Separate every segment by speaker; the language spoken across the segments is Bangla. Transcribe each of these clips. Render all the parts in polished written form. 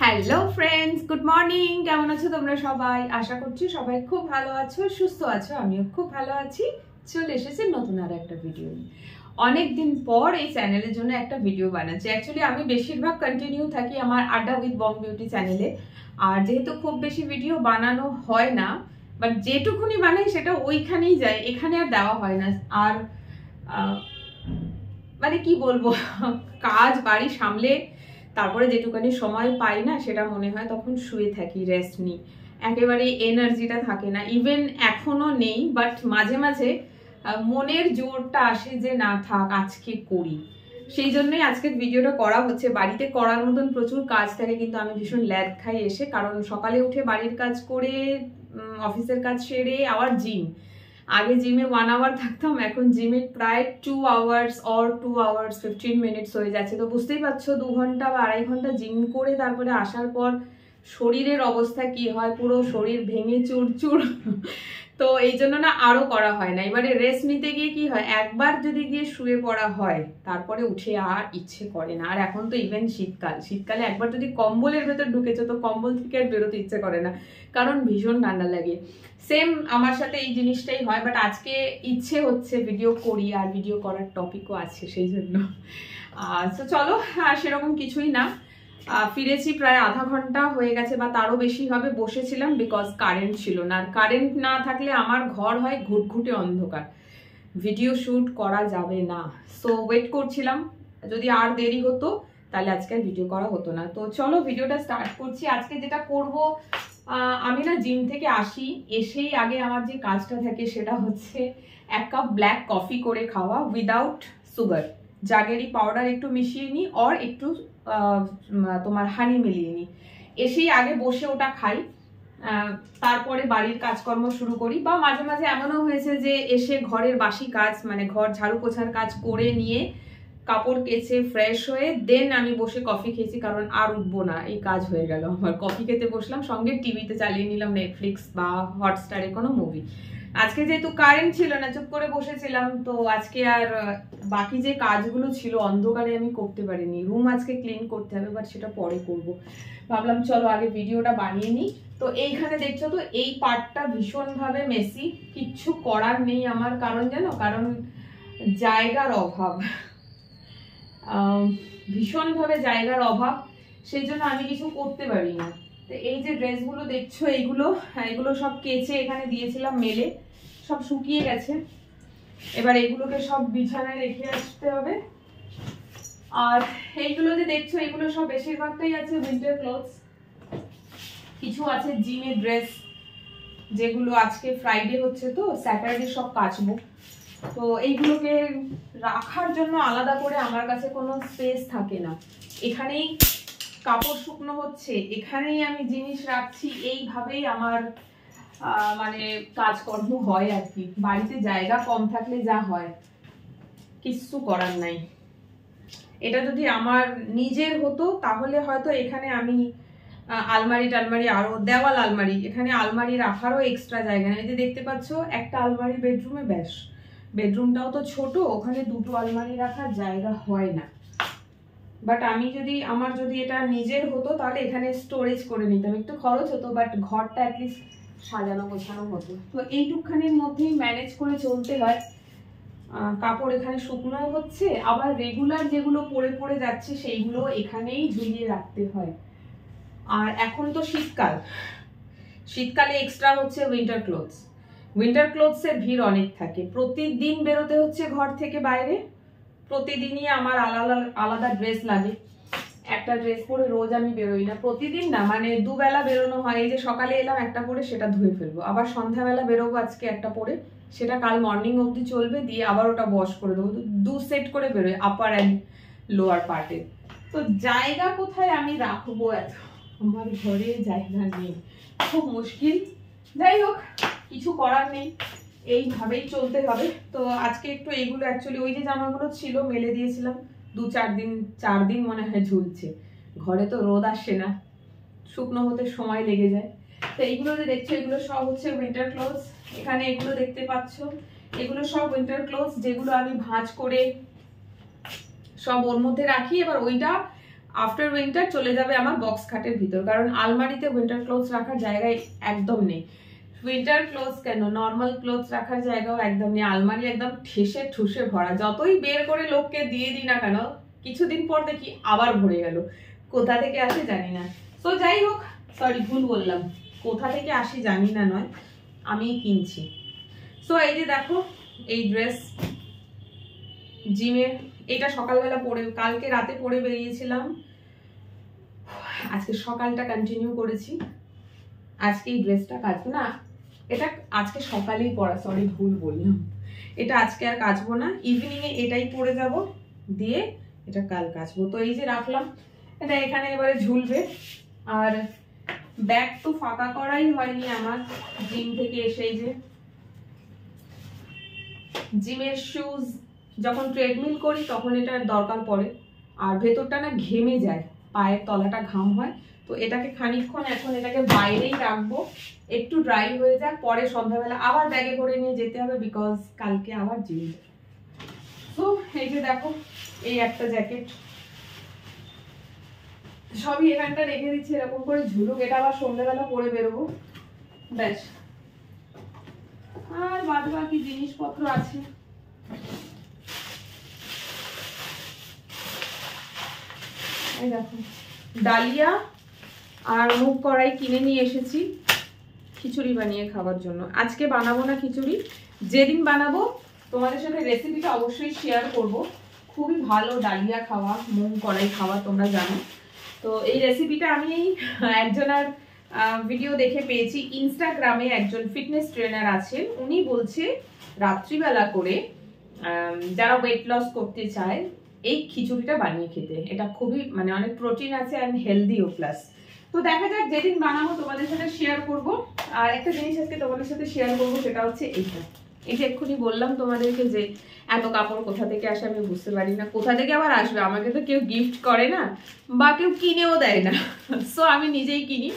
Speaker 1: Hello friends, good morning. কেমন আছো তোমরা সবাই? আশা করছি সবাই খুব ভালো আছো, সুস্থ আছো। আমিও খুব ভালো আছি। চলে এসেছি নতুন আর একটা ভিডিও নিয়ে। অনেকদিন পর এই চ্যানেলের জন্য একটা ভিডিও বানাচ্ছি। অ্যাকচুয়ালি আমি বেশিরভাগ কন্টিনিউ থাকি আমার আড্ডা উইথ বং বিউটি চ্যানেলে। আর যেহেতু খুব বেশি ভিডিও বানানো হয় না, বাট যেটুকুনি বানাই সেটা ওইখানেই যায়, এখানে আর দেওয়া হয় না। আর মানে কি বলবো, কাজ বাড়ি সামলে তারপরে যেটুকানি সময় পাই না, সেটা মনে হয় তখন শুয়ে থাকি, রেস্ট নিই। একেবারে এনার্জিটা থাকে না, ইভেন এখনো নেই, বাট মাঝে মাঝে মনের জোরটা আসে যে না থাক, আজকে করি। সেই জন্যই আজকের ভিডিওটা করা হচ্ছে। বাড়িতে করার মতন প্রচুর কাজ থাকে, কিন্তু আমি ভীষণ ল্যাদ খাই এসে, কারণ সকালে উঠে বাড়ির কাজ করে অফিসের কাজ সেরে আবার জিম। আগে জিমে 1 আওয়ার থাকতাম, এখন জিমে প্রায় 2 আওয়ার্স অর 2 আওয়ার্স 15 মিনিটস হয়ে যাচ্ছে। তো বুঝতেই পারছো 2 ঘন্টা বা 2.5 ঘন্টা জিম করে তারপরে আসার পর শরীরের অবস্থা কি হয়, পুরো শরীর ভেঙে চুরচুর। তো এই জন্য না আরো করা হয় না। এবারে রেস্ট নিতে গিয়ে কি হয়, একবার যদি গিয়ে শুয়ে পড়া হয় তারপরে উঠে আর ইচ্ছে করে না। আর এখন তো ইভেন শীতকালে একবার যদি কম্বলের ভেতর ঢুকেছো তো কম্বল থেকে আর বেরোতে ইচ্ছে করে না, কারণ ভীষণ ঠান্ডা লাগে। সেম আমার সাথে এই জিনিসটাই হয়, বাট আজকে ইচ্ছে হচ্ছে ভিডিও করি, আর ভিডিও করার টপিকও আছে সেই জন্য। তো চলো, সেরকম কিছুই না। ফিরেছি প্রায় আধা ঘন্টা হয়ে গেছে বা তারও বেশি হবে। বসেছিলাম বিকজ কারেন্ট ছিল না, আর কারেন্ট না থাকলে আমার ঘর হয় ঘুটঘুটে অন্ধকার, ভিডিও শুট করা যাবে না। সো ওয়েট করছিলাম, যদি আর দেরি হতো তাহলে আজকে আর ভিডিও করা হতো না। তো চলো ভিডিওটা স্টার্ট করছি। আজকে যেটা করব, আমি না জিম থেকে আসি, এসেই আগে আমার যে কাজটা থাকে সেটা হচ্ছে 1 কাপ ব্ল্যাক কফি করে খাওয়া উইদাউট সুগার। জাগেরি পাউডার একটু মিশিয়ে নিই, আর একটু তোমার হানি মিলিয়ে নিই। এসেই আগে বসে ওটা খাই, তারপরে বাড়ির কাজকর্ম শুরু করি। বা মাঝে মাঝে এমনও হয়েছে যে এসে ঘরের বাসি কাজ, মানে ঘর ঝাড়ু পোছার কাজ করে নিয়ে কাপড় কেচে ফ্রেশ হয়ে দেন আমি বসে কফি খেয়েছি, কারণ আর উঠবো না, এই কাজ হয়ে গেল আমার। কফি খেতে বসলাম, সঙ্গে টিভিতে চালিয়ে নিলাম নেটফ্লিক্স বা হটস্টারে কোনো মুভি। আজকে যেহেতু কারেন্ট ছিল না, চুপ করে বসেছিলাম, তো আজকে আর বাকি যে কাজগুলো ছিল অন্ধকারে আমি করতে পারিনি। রুম আজকে ক্লিন করতে হবে, বাট সেটা পরে করব। ভাবলাম চলো আগে ভিডিওটা বানিয়ে নিই। তো এইখানে দেখছো তো এই পার্টটা ভীষণভাবে মেসি, কিচ্ছু করার নেই আমার, কারণ জানো, কারণ জায়গার অভাব, ভীষণভাবে জায়গার অভাব, সেই জন্য আমি কিছু করতে পারি না। তো এই যে ড্রেসগুলো দেখছো, এগুলো সব কেচে এখানে দিয়েছিলাম মেলে, সব শুকিয়ে গেছে। এবার এগুলোকে সব বিছানায় রেখে আসতে হবে। আর এইগুলো যে দেখছো, এগুলো সব বেশিরভাগটাই আছে উইন্টার ক্লোথস, কিছু আছে জিমের ড্রেস, যেগুলো আজকে ফ্রাইডে হচ্ছে তো স্যাটারডে সব কাচবো। তো এইগুলোকে রাখার জন্য আলাদা করে আমার কাছে কোনো স্পেস থাকে না। এখানেই কাপড় শুকনো হচ্ছে, এখানেই আমি জিনিস রাখছি, এইভাবেই আমার মানে কাজকর্ম হয় আর কি। বাড়িতে জায়গা কম থাকলে যা হয়, কিচ্ছু করার নাই। এটা যদি আমার নিজের হতো তাহলে হয়তো এখানে আমি আলমারি টালমারি, আরো দেওয়াল আলমারি, এখানে আলমারি রাখারও এক্সট্রা জায়গা নেই। যে দেখতে পাচ্ছ একটা আলমারি বেডরুমে, ব্যাস। বেডরুমটাও তো ছোট, ওখানে 2টো আলমারি রাখার জায়গা হয় না। বাট আমার যদি এটা নিজের হতো তাহলে এখানে স্টোরেজ করে নিতাম, একটু খরচ হতো, বাট ঘরটা অ্যাটলিস্ট সাজানো গোছানো হতো। তো এইটুকখানির মধ্যেই ম্যানেজ করে চলতে হয়। কাপড় এখানে শুকনো হচ্ছে, আবার রেগুলার যেগুলো পরে পরে যাচ্ছে সেইগুলো এখানেই ঝুলিয়ে রাখতে হয়। আর এখন তো শীতকালে এক্সট্রা হচ্ছে উইন্টার ক্লোথসের ভিড় অনেক থাকে। প্রতিদিন বেরোতে হচ্ছে ঘর থেকে বাইরে, প্রতিদিনই আমার আলাদা ড্রেস লাগে। একটা ড্রেস পরে রোজ আমি বেরোই না, প্রতিদিন না, মানে দুবেলা বেরোনো হয়। এই যে সকালে এলাম একটা পরে, সেটা ধুয়ে ফেলবো, আবার সন্ধ্যাবেলা বেরোবো আজকে একটা পরে, সেটা কাল মর্নিং অবধি চলবে, দিয়ে আবার ওটা ওয়াশ করে দেবো। 2 সেট করে বেরোয়, আপার অ্যান্ড লোয়ার পার্টে। তো জায়গা কোথায় আমি রাখবো এত, আমার ঘরে জায়গা নেই, খুব মুশকিল। যাই হোক, কিছু করার নেই, এইভাবেই চলতে হবে। তো আজকে একটু এইগুলো, অ্যাকচুয়ালি ওই যে জামাগুলো ছিল মেলে দিয়েছিলাম, 4 দিন মনে হয় ঝুলছে। ঘরে তো রোদ আসছে না, শুকনো হতে সময় লেগে যায়। তো এইগুলো যে দেখছো, এগুলো সব হচ্ছে উইন্টার ক্লোথস। এখানে এগুলো দেখতে পাচ্ছ, এগুলো সব উইন্টার ক্লোথস, যেগুলো আমি ভাঁজ করে সব ওর মধ্যে রাখি। এবার ওইটা আফটার উইন্টার চলে যাবে আমার বক্স খাটের ভিতর, কারণ আলমারিতে উইন্টার ক্লোথস রাখার জায়গায় একদম নেই। উইন্টার ক্লোথস কেন, নর্মাল ক্লোথস রাখার জায়গাও একদম নেই। আলমারি একদম ঠেসে ঠুসে ভরা, যতই বের করে লোককে দিয়ে দিই না কেন কিছুদিন পর দেখি আবার ভরে গেল। কোথা থেকে আসে জানি না। তো যাই হোক, সরি ভুল বললাম, কোথা থেকে আসি জানি না নয়, আমি কিনছি। সো এই যে দেখো এই ড্রেস জিমের, এটা সকালবেলা পরে, কালকে রাতে পরে বেরিয়েছিলাম, আজকে সকালটা কন্টিনিউ করেছি। আজকে এই ড্রেসটা কাচবো না, এটা আজকে সকালেই পরা, সরি ভুল বললাম, এটা আজকে আর কাচবো না, ইভিনিং এ এটাই পরে যাব, দিয়ে এটা কাল কাচবো। তো এই যে রাখলাম, এটা এখানে এবারে ঝুলবে। আর ব্যাগ তো ফাঁকা করাই হয়নি আমার জিম থেকে এসে, যে জিমের শুজ যখন ট্রেডমিল করি তখন এটা দরকার পড়ে, আর ভেতরটা না ঘেমে যায়, পায়ের তলাটা ঘাম হয়। তো এটাকে খানিকক্ষণ এখন এটাকে বাইরেই রাখবো, একটু ড্রাই হয়ে যাক, পরে সন্ধ্যাবেলা আবার ব্যাগে করে নিয়ে যেতে হবে, বিকজ কালকে আবার জিম। তো এই যে দেখো এই একটা জ্যাকেট, সবই এখানটা রেখে দিচ্ছি এরকম করে ঝুলুক, এটা আবার সন্ধ্যাবেলা পরে বেরোবো, ব্যাস। আর বাদ বাকি জিনিসপত্র আছে, এই দেখো ডালিয়া আর মুগ কড়াই কিনে নিয়ে এসেছি খিচুড়ি বানিয়ে খাওয়ার জন্য। আজকে বানাবো না খিচুড়ি, যেদিন বানাবো তোমাদের সাথে রেসিপিটা অবশ্যই শেয়ার করব। খুবই ভালো ডালিয়া খাওয়া, মুগ কড়াই খাওয়া, তোমরা জানো। তো এই রেসিপিটা আমি একজনের ভিডিও দেখে পেয়েছি, ইনস্টাগ্রামে একজন ফিটনেস ট্রেনার আছেন, উনি বলছে রাত্রিবেলা করে যারা ওয়েট লস করতে চায় এই খিচুড়িটা বানিয়ে খেতে, এটা খুবই মানে অনেক প্রোটিন আছে অ্যান্ড হেলদিও প্লাস। তো দেখা যাক, যেদিন বানাবো তোমাদের সাথে শেয়ার করব। আর একটা জিনিস আজকে তোমাদের সাথে শেয়ার করবো, সেটা হচ্ছে এইটা। এই যে এক্ষুনি বললাম তোমাদেরকে যে এত কাপড় কোথা থেকে আসে আমি বুঝতে পারি না, কোথা থেকে আবার আসবে, আমাকে তো কেউ গিফট করে না বা কেউ কিনেও দেয় না, সো আমি নিজেই কিনি।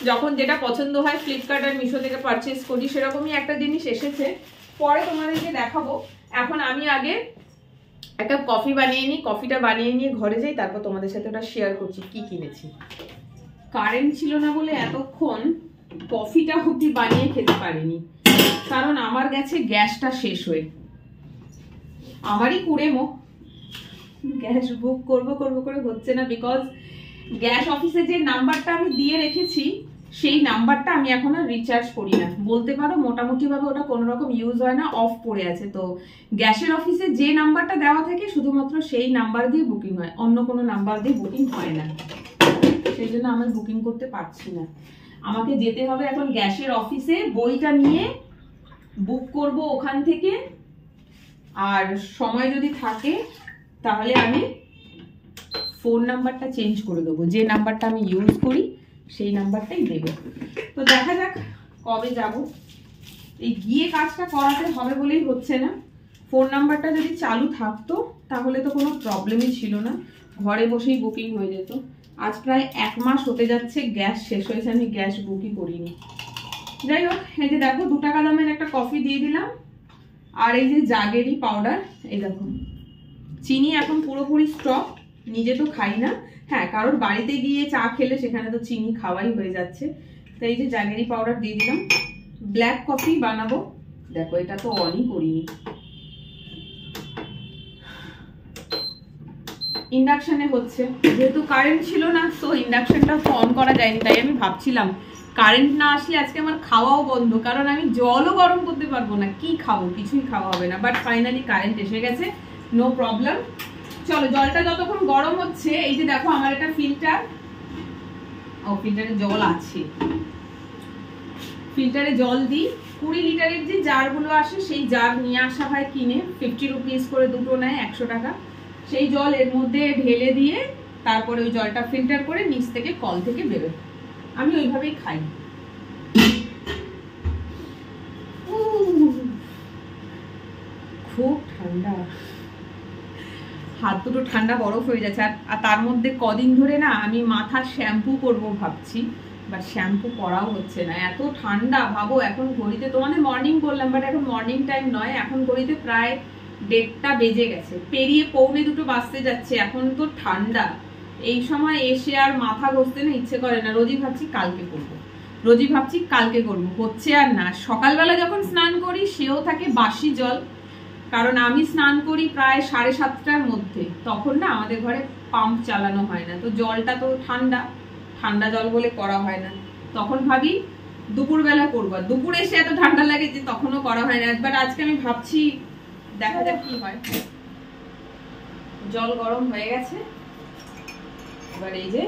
Speaker 1: যখন যেটা পছন্দ হয় ফ্লিপকার্ট আর মিশো থেকে পারচেস করি, সেরকমই একটা জিনিস এসেছে, পরে তোমাদেরকে দেখাবো। এখন আমি আগে একটা কফি বানিয়ে নিই, কফিটা বানিয়ে নিয়ে ঘরে যাই, তারপর তোমাদের সাথে ওটা শেয়ার করছি কি কিনেছি। কারেন্ট ছিল না বলে এতক্ষণ কফিটা অবধি বানিয়ে খেতে পারিনি, কারণ আমার গেছে গ্যাসটা শেষ হয়ে, আমারই কুড়েমো, গ্যাস বুক করবো করে হচ্ছে না, বিকজ গ্যাস অফিসে যে নাম্বারটা আমি দিয়ে রেখেছি সেই নাম্বারটা আমি এখন আর রিচার্জ করি না, বলতে পারো মোটামুটি ভাবে ওটা কোনো রকম ইউজ হয় না, অফ পড়ে আছে। তো গ্যাসের অফিসে যে নাম্বারটা দেওয়া থাকে শুধুমাত্র সেই নাম্বার দিয়ে বুকিং হয়, অন্য কোনো নাম্বার দিয়ে বুকিং হয় না, সেই জন্য আমি বুকিং করতে পারছি না। আমাকে যেতে হবে এখন গ্যাসের অফিসে, বইটা নিয়ে বুক করব ওখান থেকে, আর সময় যদি থাকে তাহলে আমি ফোন নাম্বারটা চেঞ্জ করে দেবো, যে নাম্বারটা আমি ইউজ করি সেই নাম্বারটাই দেবো। তো দেখা যাক কবে যাব, এই গিয়ে কাজটা করাতে হবে বলেই হচ্ছে না। ফোন নাম্বারটা যদি চালু থাকতো তাহলে তো কোনো প্রবলেমই ছিল না, ঘরে বসেই বুকিং হয়ে যেত। আজ প্রায় 1 মাস হতে যাচ্ছে গ্যাস শেষ হয়েছে, আমি গ্যাস বুকই করিনি। যাই হোক, এই যে দেখো 2 টাকা দামের একটা কফি দিয়ে দিলাম, আর এই যে জাগেরি পাউডার, এই দেখো চিনি এখন পুরোপুরি স্টপ, নিজে তো খাই না, হ্যাঁ কারোর বাড়িতে গিয়ে চা খেলে সেখানে তো চিনি খাওয়াই হয়ে যাচ্ছে। তো এই যে জাগেরি পাউডার দিয়ে দিলাম। ব্ল্যাক কফি বানাবো, দেখো এটা তো অনই করিনি, ইন্ডাকশনে হচ্ছে, যেহেতু কারেন্ট ছিল না তো ইন্ডাকশনটা তো অন করা যায়নি, তাই আমি ভাবছিলাম কারেন্ট না আসলে আজকে আমার খাওয়াও বন্ধ, কারণ আমি জলও গরম করতে পারবো না, কি খাবো, কিছুই খাওয়া হবে না। বাট ফাইনালি কারেন্ট এসে গেছে, নো প্রবলেম। চলো জলটা যতক্ষণ গরম হচ্ছে, এই যে দেখো আমার একটা ফিল্টার, ও ফিল্টারে জল আছে, ফিল্টারে জল দিই। 20 লিটারের যে জারগুলো আসে সেই জার নিয়ে আসা হয় কিনে, 50 রুপিস করে দুটো নেয়, 100 টাকা। সেই জল এর মধ্যে ঢেলে দিয়ে তারপরে ওই জলটা ফিল্টার করে নিচ থেকে কল থেকে বেরোয়, আমি ওইভাবেই খাই। খুব ঠান্ডা, হাত দুটো ঠান্ডা বরফ হয়ে যাচ্ছে। আর তার মধ্যে কদিন ধরে না আমি মাথা শ্যাম্পু করব ভাবছি, বাট শ্যাম্পু করাও হচ্ছে না, এত ঠান্ডা। ভাবো এখন ঘড়িতে, তোমাদের মর্নিং বললাম বাট এখন মর্নিং টাইম নয়, এখন ঘড়িতে প্রায় 1:30 বেজে গেছে, পেরিয়ে 1:45 বাজতে যাচ্ছে, এখন তো ঠান্ডা এই সময় এসে আর মাথা ঘষতে না ইচ্ছে করে না। রোজই ভাবছি কালকে করবো, হচ্ছে আর না। সকালবেলা যখন স্নান করি সেও থাকে বাসি জল, কারণ আমি স্নান করি প্রায় 7:30টার মধ্যে, তখন না আমাদের ঘরে পাম্প চালানো হয় না, তো জলটা তো ঠান্ডা জল বলে করা হয় না। তখন ভাবি দুপুরবেলা করবো, দুপুরে এসে এত ঠান্ডা লাগে যে তখনও করা হয় না। বাট আজকে আমি ভাবছি দেখা যাক কি হয়। জল গরম হয়ে গেছে, এবার এই যে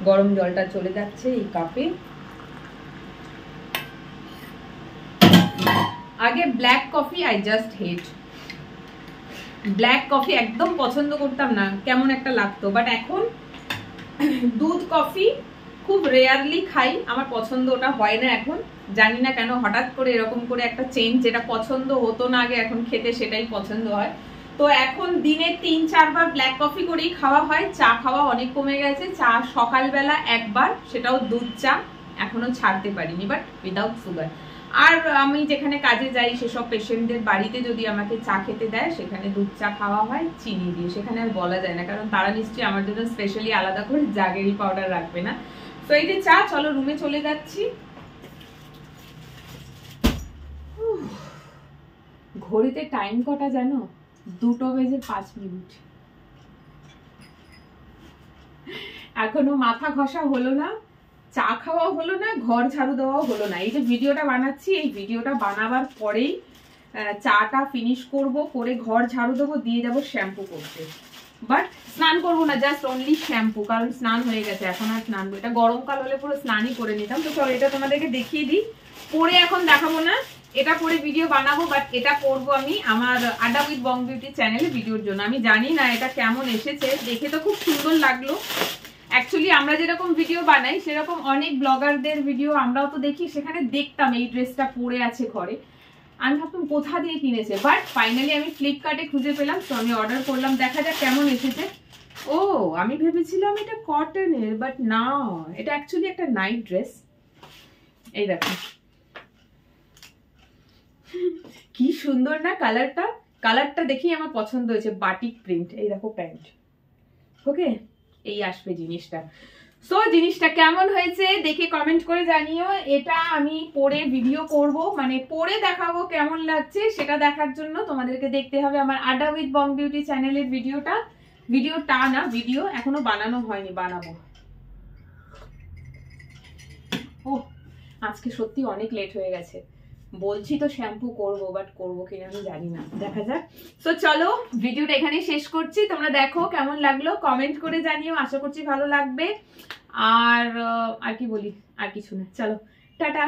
Speaker 1: গরম জলটা চলে যাচ্ছে এই কাপে। আগে black coffee I just hate, black coffee একদম পছন্দ করতাম না, কেমন একটা লাগতো। বাট এখন দুধ কফি খুব রেয়ারলি খাই, আমার পছন্দ ওটা হয় না এখন, জানি না কেন হঠাৎ করে এরকম করে একটা চেঞ্জ, যেটা পছন্দ হতো না আগে এখন খেতে সেটাই পছন্দ হয়। তো এখন দিনে 3-4 বার ব্ল্যাক কফি করেই খাওয়া হয়, চা খাওয়া অনেক কমে গেছে। চা সকালবেলা একবার, সেটাও দুধ চা, এখনো ছাড়তে পারিনি, বাট উইদাউট সুগার। আর আমি যেখানে কাজে যাই সেসব পেশেন্টদের বাড়িতে যদি আমাকে চা খেতে দেয় সেখানে দুধ চা খাওয়া হয় চিনি দিয়ে, সেখানে আর বলা যায় না, কারণ তারা নিশ্চয়ই আমার জন্য স্পেশালি আলাদা করে জাগেরি পাউডার রাখবে না। তো এই যে চা, চলো রুমে চলে যাচ্ছি। ঘড়িতে টাইম কটা জানো? 2:05। এখনো মাথা ঘষা হলো না, চা খাওয়াও হলো না, ঘর ঝাড়ু দেওয়াও হলো না। এই যে ভিডিওটা বানাচ্ছি, এই ভিডিওটা বানাবার পরেই চাটা ফিনিশ করব, করে ঘর ঝাড়ু দেবো, দিয়ে যাবো শ্যাম্পু করতে। বাট স্নান করবো না, জাস্ট অনলি শ্যাম্পু, কারণ স্নান হয়ে গেছে, এখন আর স্নান, এটা গরমকাল হলে পুরো স্নানই করে নিতাম। তো চলো এটা তোমাদেরকে দেখিয়ে দিই, পরে এখন দেখাবো না, এটা পরে ভিডিও বানাবো। বাট এটা করবো আমি আমার আড্ডা উইথ বং বিউটি চ্যানেলে ভিডিওর জন্য। আমি জানি না এটা কেমন এসেছে, দেখে তো খুব সুন্দর লাগলো। অ্যাকচুয়ালি আমরা যেরকম ভিডিও বানাই সেরকম অনেক ব্লগারদের ভিডিও আমরাও তো দেখি, সেখানে দেখতাম এই ড্রেসটা পরে আছে ঘরে, আমি ভাবতাম কোথা দিয়ে কিনেছে। বাট ফাইনালি আমি ফ্লিপকার্টে খুঁজে পেলাম, তো আমি অর্ডার করলাম, দেখা যাক কেমন এসেছে। ও আমি ভেবেছিলাম এটা কটনের, বাট না, এটা অ্যাকচুয়ালি একটা নাইট ড্রেস। এই দেখো কি সুন্দর না কালারটা, কালারটা দেখেই আমার পছন্দ হয়েছে, বাটিক প্রিন্ট। এই দেখো প্যান্ট, ওকে এই আসবে জিনিসটা। সো জিনিসটা কেমন হয়েছে দেখে কমেন্ট করে জানিও। এটা আমি পরে ভিডিও করব, মানে পরে দেখাবো কেমন লাগছে, সেটা দেখার জন্য তোমাদেরকে দেখতে হবে আমার আড্ডা উইথ বং বিউটি চ্যানেলের ভিডিওটা। ভিডিওটা না, ভিডিও এখনো বানানো হয়নি, বানাবো। ও আজকে সত্যি অনেক লেট হয়ে গেছে, বলছি তো শ্যাম্পু করবো, বাট করবো কিনা আমি জানি না, দেখা যাক। তো চলো ভিডিওটা এখানে শেষ করছি, তোমরা দেখো কেমন লাগলো কমেন্ট করে জানিও, আশা করছি ভালো লাগবে। আর কি বলি, আর কিছু না, চলো টাটা।